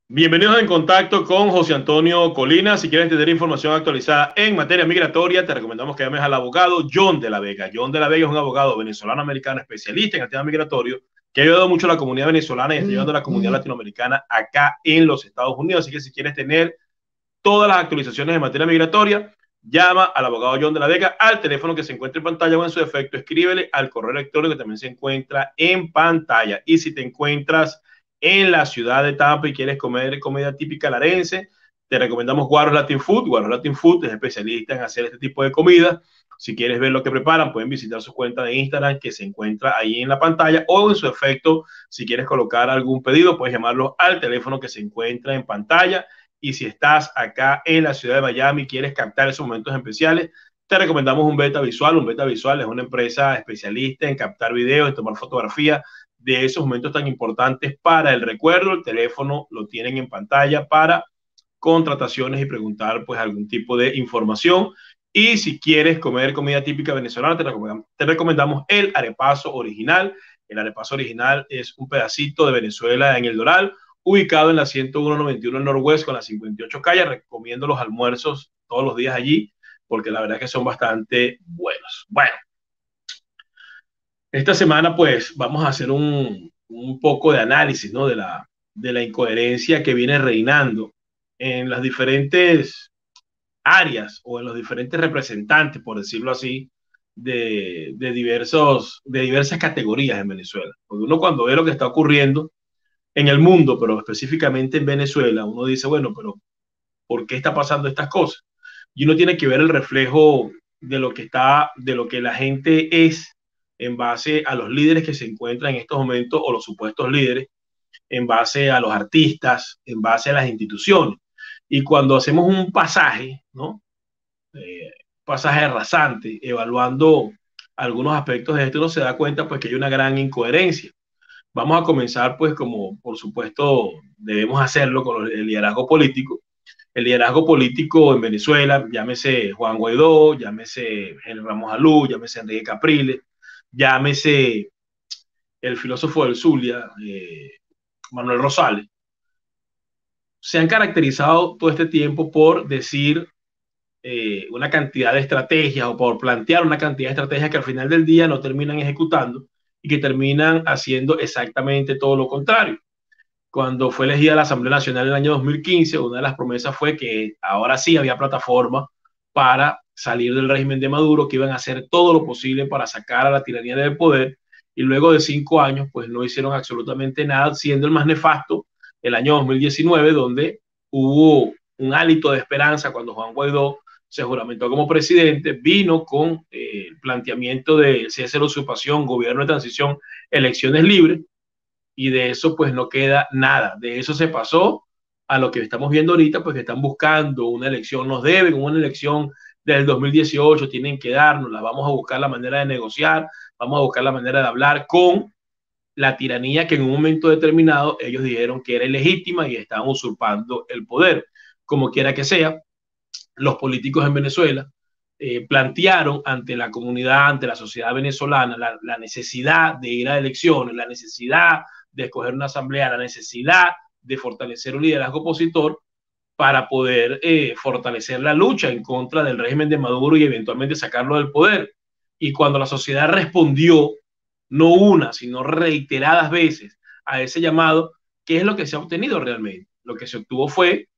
Bienvenidos en contacto con José Antonio Colina. Si quieres tener información actualizada en materia migratoria, te recomendamos que llames al abogado John de la Vega. John de la Vega es un abogado venezolano-americano especialista en el tema migratorio que ha ayudado mucho a la comunidad venezolana y está ayudando a la comunidad latinoamericana acá en los Estados Unidos. Así que si quieres tener todas las actualizaciones en materia migratoria, llama al abogado John de la Vega al teléfono que se encuentra en pantalla o en su defecto, escríbele al correo electrónico que también se encuentra en pantalla. Y si te encuentras en la ciudad de Tampa y quieres comer comida típica larense, te recomendamos Guaros Latin Food. Guaros Latin Food es especialista en hacer este tipo de comida. Si quieres ver lo que preparan, pueden visitar su cuenta de Instagram que se encuentra ahí en la pantalla o en su efecto, si quieres colocar algún pedido, puedes llamarlos al teléfono que se encuentra en pantalla. Y si estás acá en la ciudad de Miami y quieres captar esos momentos especiales, te recomendamos un Beta Visual. Un Beta Visual es una empresa especialista en captar videos, en tomar fotografías de esos momentos tan importantes para el recuerdo. El teléfono lo tienen en pantalla para contrataciones y preguntar pues algún tipo de información. Y si quieres comer comida típica venezolana, te recomendamos el arepaso original. El arepaso original es un pedacito de Venezuela en el Doral, ubicado en la 101-91 Northwest con las 58 calles. Recomiendo los almuerzos todos los días allí, porque la verdad es que son bastante buenos. Bueno, esta semana pues vamos a hacer un poco de análisis, ¿no? De la incoherencia que viene reinando en las diferentes áreas o en los diferentes representantes, por decirlo así, de diversas categorías en Venezuela. Porque uno cuando ve lo que está ocurriendo en el mundo, pero específicamente en Venezuela, uno dice, bueno, pero ¿por qué está pasando estas cosas? Y uno tiene que ver el reflejo de lo que la gente es en base a los líderes que se encuentran en estos momentos o los supuestos líderes, en base a los artistas, en base a las instituciones. Y cuando hacemos un pasaje, ¿no? Pasaje rasante, evaluando algunos aspectos de esto, uno se da cuenta pues que hay una gran incoherencia. Vamos a comenzar pues como por supuesto debemos hacerlo con el liderazgo político. El liderazgo político en Venezuela, llámese Juan Guaidó, llámese Henry Ramos Alú, llámese Enrique Capriles, llámese el filósofo del Zulia, Manuel Rosales, se han caracterizado todo este tiempo por decir una cantidad de estrategias o por plantear una cantidad de estrategias que al final del día no terminan ejecutando y que terminan haciendo exactamente todo lo contrario. Cuando fue elegida la Asamblea Nacional en el año 2015, una de las promesas fue que ahora sí había plataforma para salir del régimen de Maduro, que iban a hacer todo lo posible para sacar a la tiranía del poder, y luego de 5 años, pues no hicieron absolutamente nada, siendo el más nefasto el año 2019, donde hubo un hálito de esperanza cuando Juan Guaidó se juramentó como presidente, vino con el planteamiento de cese de la usurpación, gobierno de transición, elecciones libres, y de eso pues no queda nada. De eso se pasó a lo que estamos viendo ahorita, pues que están buscando una elección, nos deben una elección del 2018, tienen que darnos, la vamos a buscar la manera de negociar, vamos a buscar la manera de hablar con la tiranía que en un momento determinado ellos dijeron que era ilegítima y estaban usurpando el poder. Como quiera que sea, los políticos en Venezuela plantearon ante la comunidad, ante la sociedad venezolana, la necesidad de ir a elecciones, la necesidad de escoger una asamblea, la necesidad de fortalecer un liderazgo opositor para poder fortalecer la lucha en contra del régimen de Maduro y eventualmente sacarlo del poder. Y cuando la sociedad respondió, no una, sino reiteradas veces a ese llamado, ¿qué es lo que se ha obtenido realmente? Lo que se obtuvo fue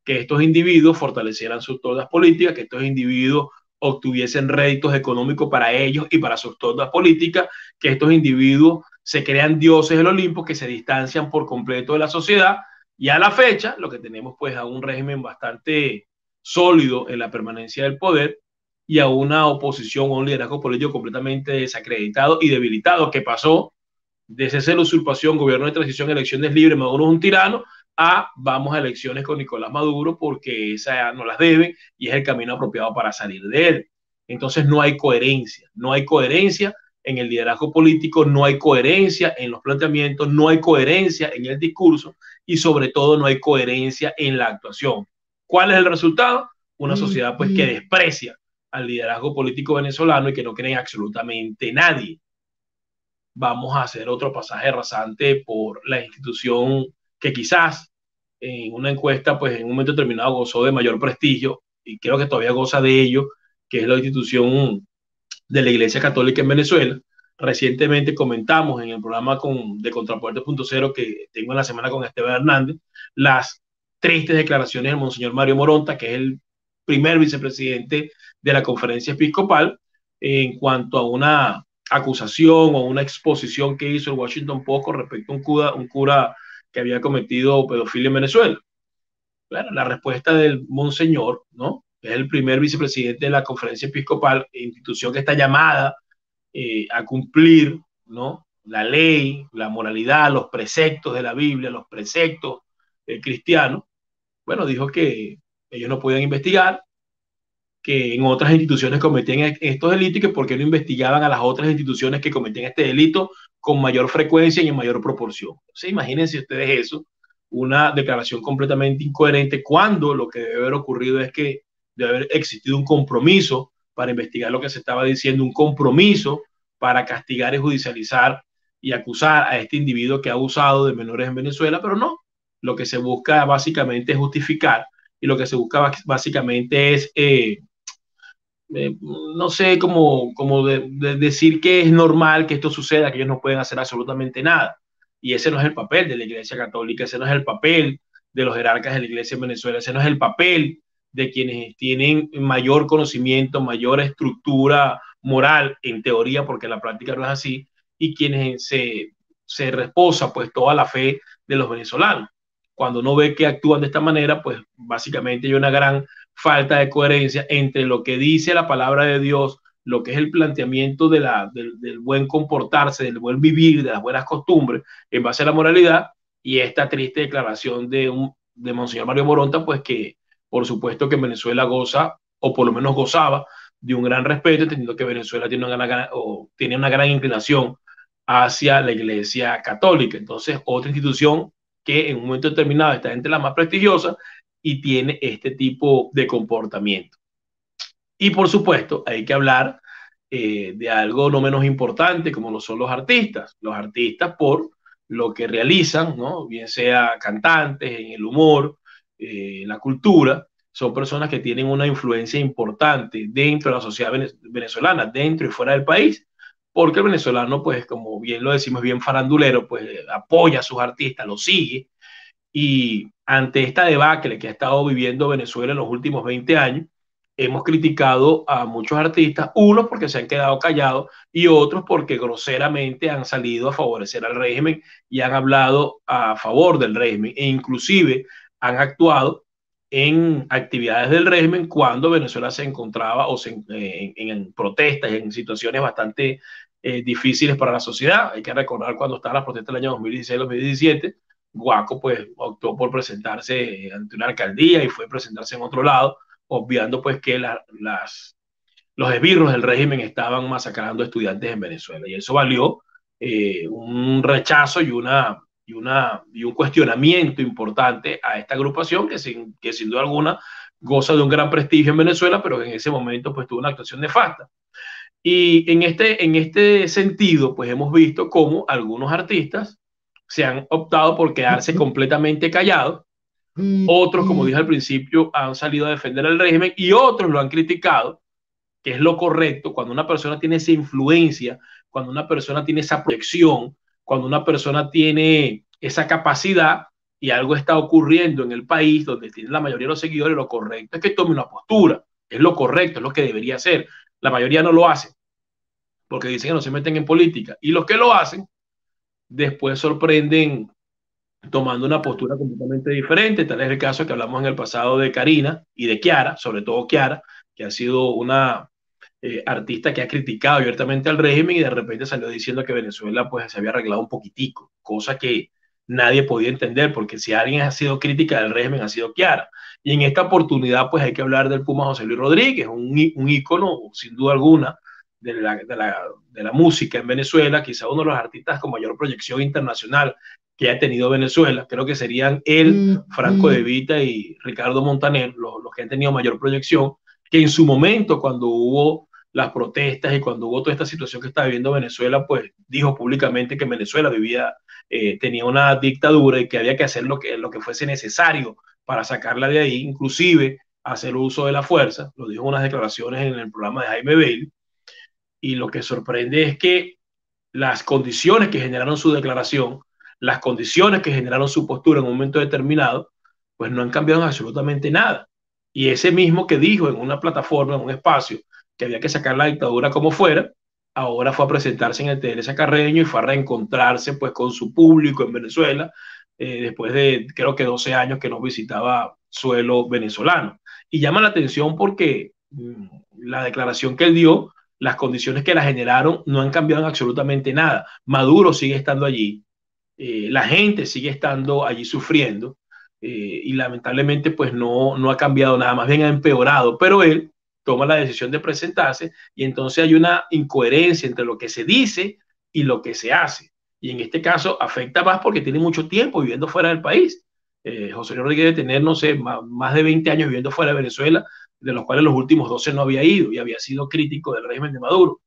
que estos individuos fortalecieran sus tordas políticas, que estos individuos obtuviesen réditos económicos para ellos y para sus tordas políticas, que estos individuos se crean dioses del Olimpo, que se distancian por completo de la sociedad, y a la fecha lo que tenemos pues a un régimen bastante sólido en la permanencia del poder y a una oposición o un liderazgo político completamente desacreditado y debilitado, que pasó de ese la usurpación, gobierno de transición, elecciones libres, Maduro es un tirano, a vamos a elecciones con Nicolás Maduro porque esa no las debe y es el camino apropiado para salir de él. Entonces no hay coherencia, no hay coherencia en el liderazgo político, no hay coherencia en los planteamientos, no hay coherencia en el discurso y sobre todo no hay coherencia en la actuación. ¿Cuál es el resultado? Una sociedad pues que desprecia al liderazgo político venezolano y que no cree absolutamente nadie. Vamos a hacer otro pasaje rasante por la institución que quizás en una encuesta, pues en un momento determinado gozó de mayor prestigio y creo que todavía goza de ello, que es la institución de la Iglesia Católica en Venezuela. Recientemente comentamos en el programa de Contrapuerto.0 que tengo en la semana con Esteban Hernández las tristes declaraciones del Monseñor Mario Moronta, que es el primer vicepresidente de la Conferencia Episcopal, en cuanto a una acusación o una exposición que hizo el Washington Post con respecto a un cura que había cometido pedofilia en Venezuela. Claro, la respuesta del Monseñor, ¿no? Es el primer vicepresidente de la Conferencia Episcopal, institución que está llamada a cumplir, ¿no? La ley, la moralidad, los preceptos de la Biblia, los preceptos cristianos. Bueno, dijo que ellos no podían investigar, que en otras instituciones cometían estos delitos y que por qué no investigaban a las otras instituciones que cometían este delito con mayor frecuencia y en mayor proporción. Entonces, imagínense ustedes eso, una declaración completamente incoherente cuando lo que debe haber ocurrido es que debe haber existido un compromiso para investigar lo que se estaba diciendo, un compromiso para castigar y judicializar y acusar a este individuo que ha abusado de menores en Venezuela, pero no, lo que se busca básicamente es justificar y lo que se busca básicamente es no sé cómo decir que es normal que esto suceda, que ellos no pueden hacer absolutamente nada. Y ese no es el papel de la Iglesia Católica, ese no es el papel de los jerarcas de la Iglesia en Venezuela, ese no es el papel de quienes tienen mayor conocimiento, mayor estructura moral, en teoría, porque en la práctica no es así, y quienes se reposa pues toda la fe de los venezolanos. Cuando uno ve que actúan de esta manera, pues básicamente hay una gran falta de coherencia entre lo que dice la palabra de Dios, lo que es el planteamiento del buen comportarse, del buen vivir, de las buenas costumbres en base a la moralidad, y esta triste declaración de Monseñor Mario Moronta, pues que por supuesto que Venezuela goza, o por lo menos gozaba, de un gran respeto, entendiendo que Venezuela tiene una gran inclinación hacia la Iglesia Católica. Entonces, otra institución que en un momento determinado está entre las más prestigiosas y tiene este tipo de comportamiento. Y por supuesto, hay que hablar de algo no menos importante como lo son los artistas. Los artistas por lo que realizan, ¿no? Bien sea cantantes, en el humor, en la cultura, son personas que tienen una influencia importante dentro de la sociedad venezolana, dentro y fuera del país, porque el venezolano, pues como bien lo decimos, bien farandulero, pues apoya a sus artistas, los sigue, y ante esta debacle que ha estado viviendo Venezuela en los últimos 20 años, hemos criticado a muchos artistas, unos porque se han quedado callados y otros porque groseramente han salido a favorecer al régimen y han hablado a favor del régimen e inclusive han actuado en actividades del régimen cuando Venezuela se encontraba en protestas, en situaciones bastante difíciles para la sociedad. Hay que recordar cuando estaban las protestas del año 2016-2017, Guaco pues optó por presentarse ante una alcaldía y fue presentarse en otro lado, obviando pues que los esbirros del régimen estaban masacrando estudiantes en Venezuela. Y eso valió un rechazo y un cuestionamiento importante a esta agrupación que sin duda alguna goza de un gran prestigio en Venezuela, pero en ese momento pues tuvo una actuación nefasta. Y en este sentido, pues hemos visto cómo algunos artistas se han optado por quedarse completamente callados. Otros, como dije al principio, han salido a defender el régimen y otros lo han criticado, que es lo correcto cuando una persona tiene esa influencia, cuando una persona tiene esa proyección, cuando una persona tiene esa capacidad y algo está ocurriendo en el país donde tiene la mayoría de los seguidores, lo correcto es que tome una postura, es lo correcto, es lo que debería hacer. La mayoría no lo hace porque dicen que no se meten en política y los que lo hacen después sorprenden tomando una postura completamente diferente. Tal es el caso que hablamos en el pasado de Karina y de Kiara, sobre todo Kiara, que ha sido una artista que ha criticado abiertamente al régimen y de repente salió diciendo que Venezuela pues se había arreglado un poquitico, cosa que nadie podía entender, porque si alguien ha sido crítica del régimen ha sido Kiara. Y en esta oportunidad pues hay que hablar del Puma José Luis Rodríguez, un ícono sin duda alguna de la música en Venezuela, quizá uno de los artistas con mayor proyección internacional que ha tenido Venezuela. Creo que serían él, Franco De Vita y Ricardo Montaner los que han tenido mayor proyección, que en su momento, cuando hubo las protestas y cuando hubo toda esta situación que está viviendo Venezuela, pues dijo públicamente que Venezuela vivía, tenía una dictadura y que había que hacer lo que fuese necesario para sacarla de ahí, inclusive hacer uso de la fuerza. Lo dijo en unas declaraciones en el programa de Jaime Bailey. Y lo que sorprende es que las condiciones que generaron su declaración, las condiciones que generaron su postura en un momento determinado, pues no han cambiado absolutamente nada. Y ese mismo que dijo en una plataforma, en un espacio, que había que sacar la dictadura como fuera, ahora fue a presentarse en el Teresa Carreño y fue a reencontrarse pues con su público en Venezuela, después de creo que 12 años que no visitaba suelo venezolano. Y llama la atención porque la declaración que él dio, las condiciones que la generaron no han cambiado en absolutamente nada. Maduro sigue estando allí, la gente sigue estando allí sufriendo, y lamentablemente pues no ha cambiado nada, más bien ha empeorado, pero él toma la decisión de presentarse y entonces hay una incoherencia entre lo que se dice y lo que se hace. Y en este caso afecta más porque tiene mucho tiempo viviendo fuera del país. José Luis Rodríguez debe tener, no sé, más de 20 años viviendo fuera de Venezuela, de los cuales los últimos 12 no había ido y había sido crítico del régimen de Maduro.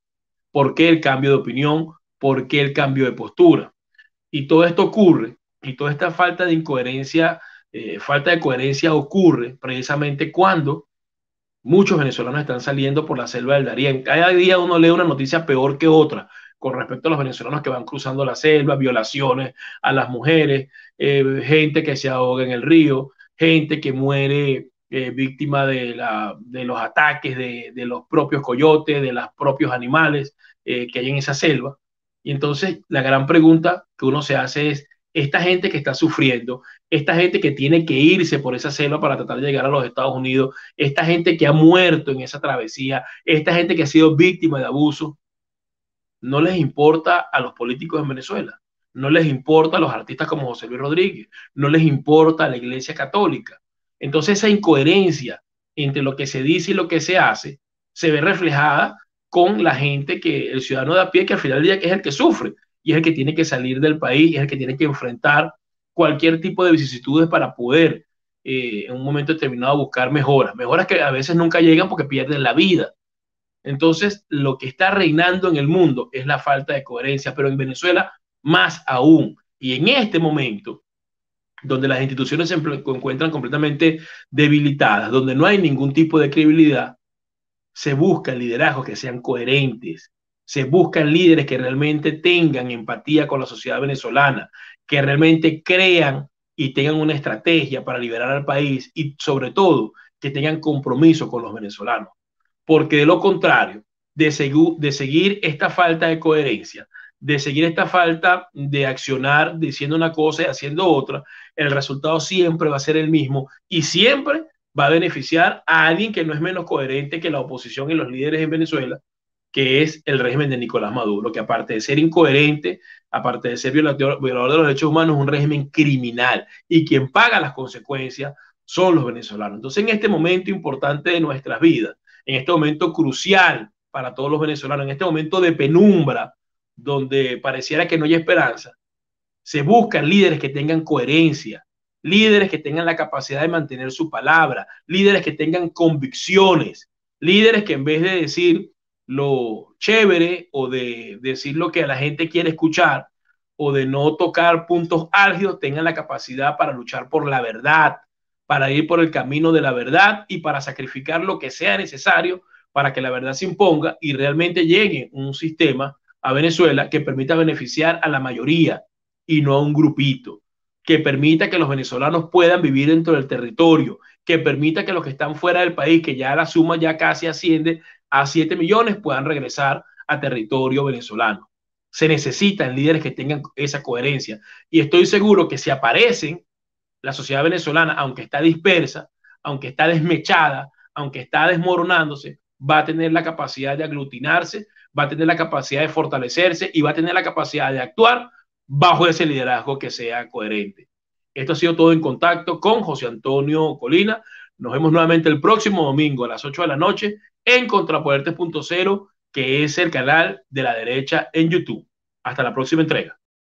¿Por qué el cambio de opinión? ¿Por qué el cambio de postura? Y todo esto ocurre, y toda esta falta de coherencia ocurre precisamente cuando muchos venezolanos están saliendo por la selva del Darién. Cada día uno lee una noticia peor que otra con respecto a los venezolanos que van cruzando la selva, violaciones a las mujeres, gente que se ahoga en el río, gente que muere víctima de los ataques de los propios coyotes, de los propios animales que hay en esa selva. Y entonces la gran pregunta que uno se hace es, esta gente que está sufriendo, esta gente que tiene que irse por esa selva para tratar de llegar a los Estados Unidos, esta gente que ha muerto en esa travesía, esta gente que ha sido víctima de abuso, no les importa a los políticos en Venezuela, no les importa a los artistas como José Luis Rodríguez, no les importa a la Iglesia Católica. Entonces esa incoherencia entre lo que se dice y lo que se hace se ve reflejada con la gente que, el ciudadano de a pie, que al final del día es el que sufre y es el que tiene que salir del país, y es el que tiene que enfrentar cualquier tipo de vicisitudes para poder en un momento determinado buscar mejoras, mejoras que a veces nunca llegan porque pierden la vida. Entonces, lo que está reinando en el mundo es la falta de coherencia, pero en Venezuela más aún. Y en este momento, donde las instituciones se encuentran completamente debilitadas, donde no hay ningún tipo de credibilidad, se buscan liderazgos que sean coherentes, se buscan líderes que realmente tengan empatía con la sociedad venezolana, que realmente crean y tengan una estrategia para liberar al país y sobre todo que tengan compromiso con los venezolanos. Porque de lo contrario, de seguir esta falta de coherencia, de seguir esta falta de accionar diciendo una cosa y haciendo otra, el resultado siempre va a ser el mismo y siempre va a beneficiar a alguien que no es menos coherente que la oposición y los líderes en Venezuela, que es el régimen de Nicolás Maduro, que aparte de ser incoherente, aparte de ser violador de los derechos humanos, es un régimen criminal y quien paga las consecuencias son los venezolanos. Entonces, en este momento importante de nuestras vidas, en este momento crucial para todos los venezolanos, en este momento de penumbra, donde pareciera que no hay esperanza, se buscan líderes que tengan coherencia, líderes que tengan la capacidad de mantener su palabra, líderes que tengan convicciones, líderes que en vez de decir lo chévere o de decir lo que la gente quiere escuchar o de no tocar puntos álgidos, tengan la capacidad para luchar por la verdad, para ir por el camino de la verdad y para sacrificar lo que sea necesario para que la verdad se imponga y realmente llegue un sistema a Venezuela que permita beneficiar a la mayoría y no a un grupito, que permita que los venezolanos puedan vivir dentro del territorio, que permita que los que están fuera del país, que ya la suma ya casi asciende a 7 millones, puedan regresar a territorio venezolano. Se necesitan líderes que tengan esa coherencia y estoy seguro que si aparecen, la sociedad venezolana, aunque está dispersa, aunque está desmechada, aunque está desmoronándose, va a tener la capacidad de aglutinarse, va a tener la capacidad de fortalecerse y va a tener la capacidad de actuar bajo ese liderazgo que sea coherente. Esto ha sido todo en contacto con José Antonio Colina. Nos vemos nuevamente el próximo domingo a las 8 de la noche en Contrapoder 3.0, que es el canal de la derecha en YouTube. Hasta la próxima entrega.